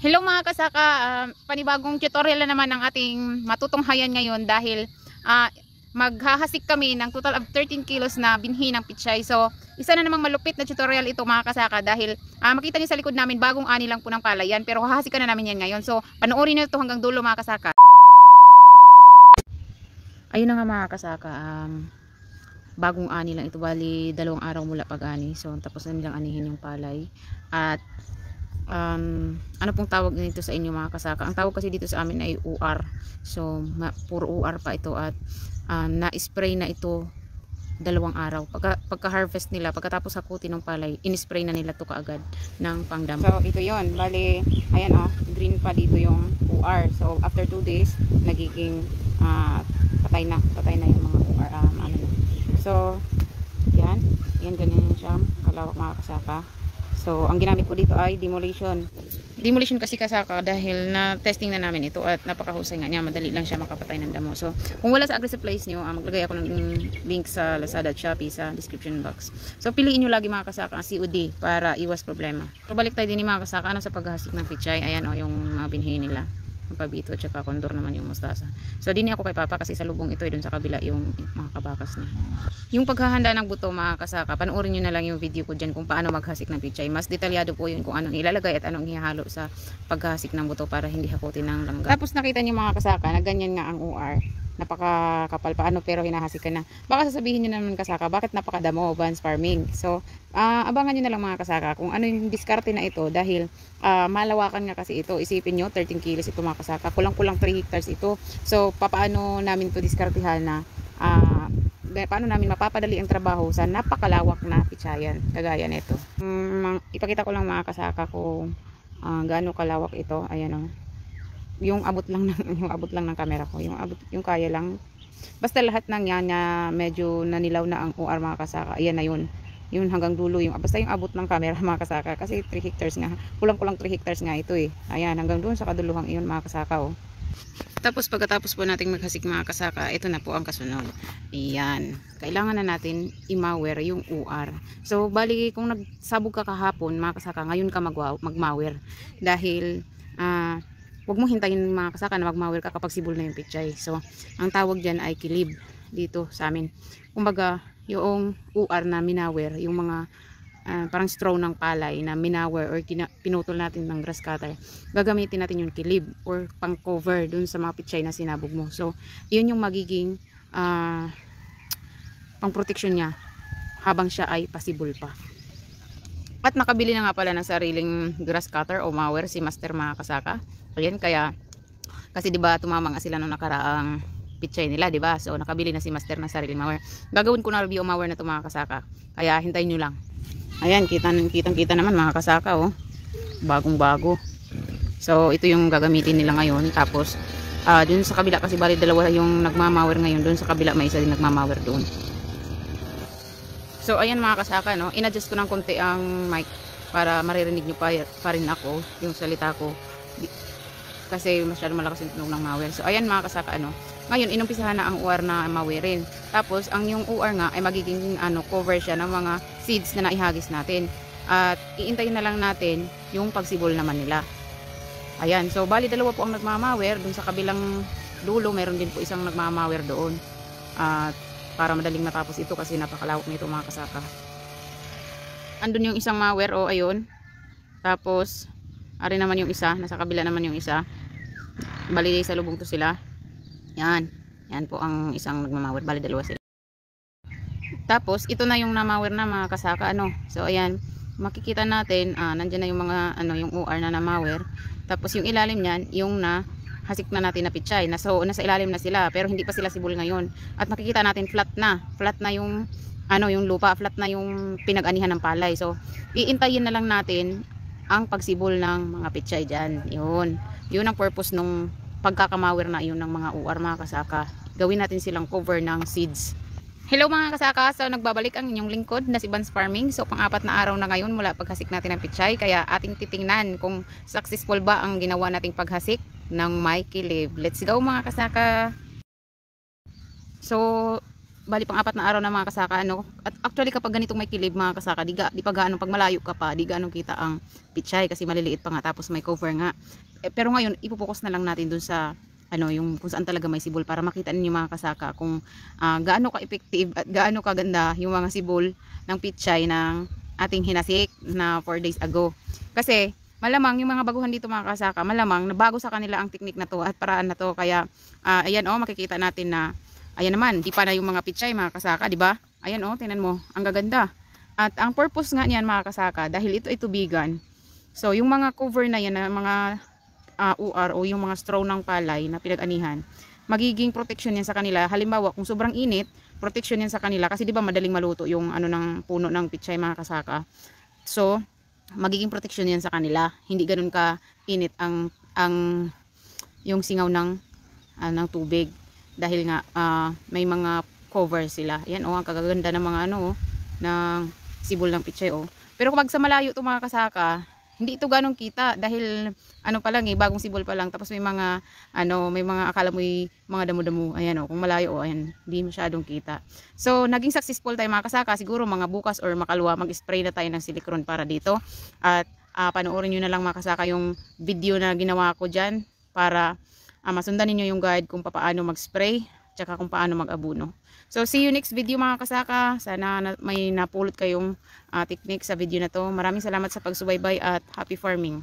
Hello mga kasaka, panibagong tutorial na naman ang ating matutunghayan ngayon dahil maghahasik kami ng total of 13 kilos na binhi ng pichay. So, isa na namang malupit na tutorial ito mga kasaka dahil makita niyo sa likod namin bagong ani lang po ng palayan pero hahasikan na namin yan ngayon. So, panoorin niyo ito hanggang dulo mga kasaka. Ayun na nga mga kasaka, bagong ani lang ito, bali 2 araw mula pag-ani. So, tapos na nilang anihin yung palay at ano pong tawag nito sa inyo mga kasaka? Ang tawag kasi dito sa amin ay UR. So puro UR pa ito at na-spray na ito 2 araw. Pagka-harvest nila, pagkatapos hakutin ng palay, in-spray na nila to kaagad ng pangdamo. So ito yon, bali ayan green pa dito yung UR. So after 2 days nagiging patay na yung mga UR So yan ganyan siya kalawak mga kasaka. So, ang ginamit ko dito ay demolition. Demolition kasi kasaka dahil na-testing na namin ito at napakahusay nga niya. Madali lang siya makapatay ng damo. So, kung wala sa agri-supplies nyo, maglagay ako ng link sa Lazada at Shopee sa description box. So, piliin nyo lagi mga kasaka ang COD para iwas problema. So, balik tayo din ni mga kasaka sa paghahasik ng pichay. Ayan yung mga binhi nila. Ang pabito at saka kondor naman yung mustasa. So, din ako kay Papa kasi sa lubong ito, dun sa kabila yung mga kabakas na. Yung paghahanda ng buto mga kasaka, panoorin nyo na lang yung video ko dyan kung paano maghasik ng pichay. Mas detalyado po yun kung anong ilalagay at anong ihahalo sa paghahasik ng buto para hindi hakutin ng langgam. Tapos nakita nyo mga kasaka na ganyan nga ang UR. Napakakapal paano pero hinahasik ka na. Baka sasabihin nyo naman kasaka, bakit napakadamo advanced farming? So, abangan nyo na lang mga kasaka kung ano yung diskarte na ito dahil malawakan nga kasi ito. Isipin nyo, 13 kilos ito mga kasaka. Kulang-kulang 3 hectares ito. So, paano namin ito diskartehan na paano namin mapapadali ang trabaho sa napakalawak na pichayan kagaya nito. Ipakita ko lang mga kasaka kung gaano kalawak ito. Ayan yung abot lang ng camera ko, yung kaya lang, basta lahat ng yan na medyo nanilaw na ang UR mga kasaka. Ayan na yun hanggang dulo, basta yung abot ng camera mga kasaka kasi 3 hectares nga, kulang-kulang 3 hectares nga ito ayan hanggang doon sa kaduluhang iyon mga kasaka Tapos pagkatapos po nating maghasik mga kasaka, ito na po ang kasunod. Ayan, kailangan na natin i-mower yung UR. So bali kung nagsabog ka kahapon mga kasaka, ngayon ka mag-mower dahil huwag mong hintayin mga kasaka na mag-mower ka kapag sibol na yung pichay. So ang tawag dyan ay kilib dito sa amin. Kumbaga yung UR na minawer, yung mga parang straw ng palay na minawer or pinutol natin ng grass cutter, gagamitin natin yung kilib or pang cover dun sa mga pichay na sinabog mo. So yun yung magiging pang protection niya habang siya ay pasibol pa. At nakabili na nga pala ng sariling grass cutter o mower si Master mga kasaka. Ayan, kasi diba tumama nga sila nung nakaraang pichay nila, diba? So nakabili na si Master ng sariling mower. Gagawin ko na review ang mower na ito mga kasaka. Kaya hintayin nyo lang. Ayan, kitang-kita naman mga kasaka bagong bago. So ito yung gagamitin nila ngayon. Tapos dun sa kabila kasi bali 2 yung nagmamawer ngayon. Dun sa kabila may isa din nagmamawer doon. So ayan mga kasaka, in-adjust ko ng konti ang mic para maririnig nyo pa rin ako yung salita ko kasi masyado malakas yung tunog ng mower. So ayan mga kasaka, ngayon inumpisahan na ang UR na mawerin. Tapos ang yung UR nga ay magiging cover siya ng mga seeds na naihagis natin. At iintayin na lang natin yung pagsibol naman nila. Ayan, so bali 2 po ang nagmamawer. Dun sa kabilang dulo meron din po isang nagmamawer doon. At para madaling matapos ito kasi napakalawak nito mga kasaka. Andun yung isang mower ayun. Tapos ari naman yung isa, nasa kabila naman yung isa. Bali sa lubong to sila. Yan po ang isang nagmamawer, bali 2 sila. Tapos ito na yung namawer na mga kasaka So ayan, makikita natin nandiyan na yung mga yung UR na namawer. Tapos yung ilalim niyan, yung hasik na natin na pichay. So nasa ilalim na sila pero hindi pa sila sibol ngayon. At makikita natin flat na yung yung lupa, flat na yung pinag-anihan ng palay. So iintayin na lang natin ang pagsibol ng mga pichay dyan. Yun ang purpose nung pagkakamawer na yun ng mga UR mga kasaka. Gawin natin silang cover ng seeds. Hello mga kasaka, so nagbabalik ang inyong lingkod na si Bans Farming. So pang-4 na araw na ngayon mula paghasik natin ng pichay. Kaya ating titingnan kung successful ba ang ginawa nating paghasik ng may kilib. Let's go mga kasaka. So bali pang 4 na araw na mga kasaka, ano. At actually kapag ganitong may kilib mga kasaka, di pa gaano pag malayo ka pa, di gaano kita ang pichay kasi maliliit pa nga tapos may cover nga. Pero ngayon ipopokus na lang natin dun sa ano, yung kung saan talaga may sibol para makita ninyo mga kasaka kung gaano ka effective at gaano kaganda yung mga sibol ng pichay ng ating hinasik na 4 days ago. Kasi malamang yung mga baguhan dito mga kasaka, malamang nabago sa kanila ang teknik na to at paraan na to. Kaya ayan makikita natin na ayan naman, di pa na yung mga pichay mga kasaka, di ba? Ayan tingnan mo, ang gaganda. At ang purpose nga niyan mga kasaka, dahil ito ay tubigan. So yung mga cover na yan, na mga UR o yung mga straw ng palay na pinag-anihan, magiging protection yan sa kanila. Halimbawa, kung sobrang init, protection yan sa kanila kasi di ba madaling maluto yung ano ng puno ng pichay mga kasaka. So magiging protection yan sa kanila. Hindi ganoon ka init ang yung singaw ng tubig dahil nga may mga cover sila. Yan ang kagaganda ng mga ng sibol ng pichay Pero kapag sa malayo to mga kasaka, hindi ito ganong kita dahil pa lang bagong sibol pa lang tapos may mga may mga akala mo mga damo-damo. Ayan kung malayo ayan, hindi masyadong kita. So naging successful tayo mga kasaka. Siguro mga bukas or makalwa mag-spray na tayo ng silicone para dito. At panoorin niyo na lang mga kasaka yung video na ginawa ko diyan para masundan niyo yung guide kung paano mag-spray tsaka kung paano mag-abuno. So see you next video mga kasaka. Sana may napulot kayong technique sa video na to. Maraming salamat sa pagsubaybay at happy farming.